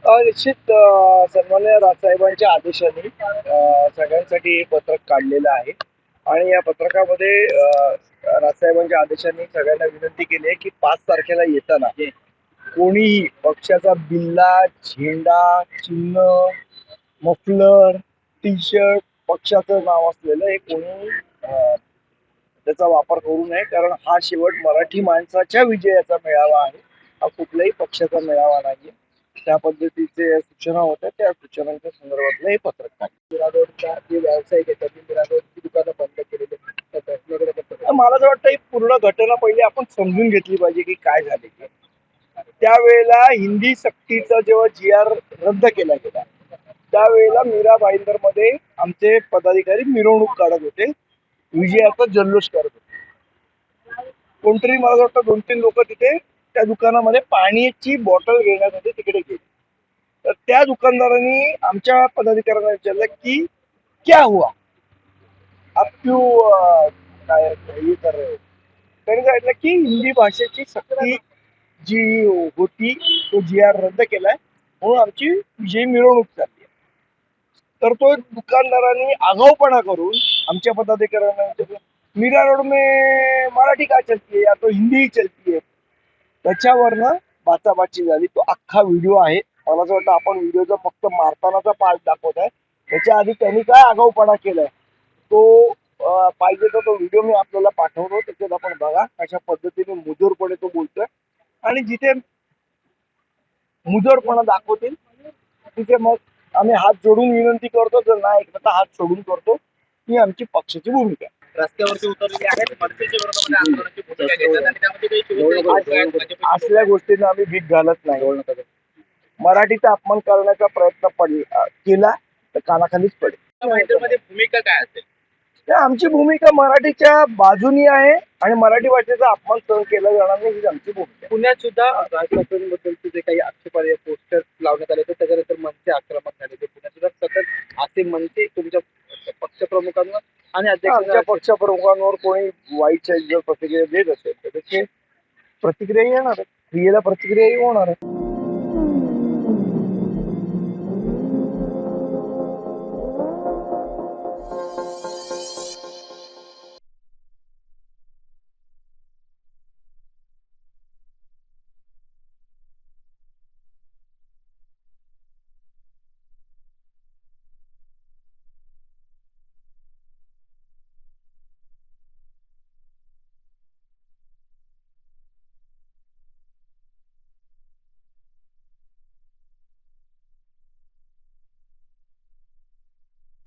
निश्चित सन्माननीय राजसाहेबांच्या आदेशाने सगळ्यांसाठी हे पत्रक काढलेलं आहे आणि या पत्रकामध्ये राजसाहेबांच्या आदेशाने सगळ्यांना विनंती केली आहे की 5 तारखेला येताना कोणीही पक्षाचा बिल्ला, झेंडा, चिन्ह, मफलर, टी शर्ट, पक्षाचं नाव असलेलं हे कोणी त्याचा वापर करू नये, कारण हा शेवट मराठी माणसाच्या विजयाचा मेळावा आहे. हा कुठल्याही पक्षाचा मेळावा नाहीये. त्या पद्धतीचे सूचना होत्या, त्या सूचनांच्या संदर्भातलं हे पत्रक काढलं. मिराडोरचा जे व्यावसायिक आहेत त्यांनी मिराडोरची दुकानं बंद केलेली. मला असं वाटतं ही पूर्ण घटना पहिली आपण समजून घेतली पाहिजे की काय झाले. त्यावेळेला हिंदी सक्तीचा जेव्हा GR रद्द केला गेला त्यावेळेला मीरा भाईंदर मध्ये आमचे पदाधिकारी मिरवणूक काढत होते, विजयाचा जल्लोष करत होते. कोणतरी मला वाटतं 2-3 लोक तिथे त्या दुकानामध्ये पाण्याची बॉटल घेण्यासाठी तिकडे गेले. तर त्या दुकानदारांनी आमच्या पदाधिकाऱ्यांना विचारलं की क्या हुआ, आप क्यों काय हे कर रहे हो. त्यांनी सांगितलं की हिंदी भाषेची सक्ती जी होती तो GR रद्द केलाय म्हणून आमची विजयी मिरवणूक चालली आहे. तर तो दुकानदारांनी आगाऊपणा करून आमच्या पदाधिकाऱ्यांना विचारलं मीरा रोड में मराठी का चलती है या तो हिंदी ही चलती है. त्याच्यावरनं बाचाबाची झाली. तो अख्खा व्हिडिओ आहे. मला असं वाटतं आपण व्हिडिओचा फक्त मारतानाचा पार्ट दाखवत आहे. त्याच्या आधी त्यांनी काय आगाऊपणा केलाय तो पाहिजे तर तो व्हिडिओ मी आपल्याला पाठवतो, त्याच्यात आपण बघा अशा पद्धतीने मुजोरपणे तो बोलतोय. आणि जिथे मुजोरपणा दाखवतील तिथे मग आम्ही हात जोडून विनंती करतो, जर नाही ऐकलं तर हात सोडून करतो. ही आमची पक्षाची भूमिका आहे. रस्त्यावरती उतरलेली आहेत, मनसेच्या विरोधामध्ये आंदोलनाची भूमिका घेतात आणि त्यामध्ये काही असल्या गोष्टींना आम्ही भीक घालत नाही. मराठीचा अपमान करण्याचा प्रयत्न केला तर कानाखालीच पडेल. मध्ये भूमिका काय असेल? आमची भूमिका मराठीच्या बाजूनी आहे आणि मराठी भाषेचा अपमान सहन केला जाणार नाही ही आमची भूमिका. पुण्यात सुद्धा राज ठाकरेंबद्दलचे जे काही आक्षेपार्ह पोस्टर लावण्यात आले होते त्याच्यानंतर मनसे आक्रमक झाले. ते पुण्यात सुद्धा सतत असे मनसे तुमच्या पक्षप्रमुखांवर आणि आमच्या पक्षप्रमुखांवर कोणी वाईट जर प्रतिक्रिया देत असेल तर त्याची प्रतिक्रिया येणार, क्रियेला प्रतिक्रियाही होणार.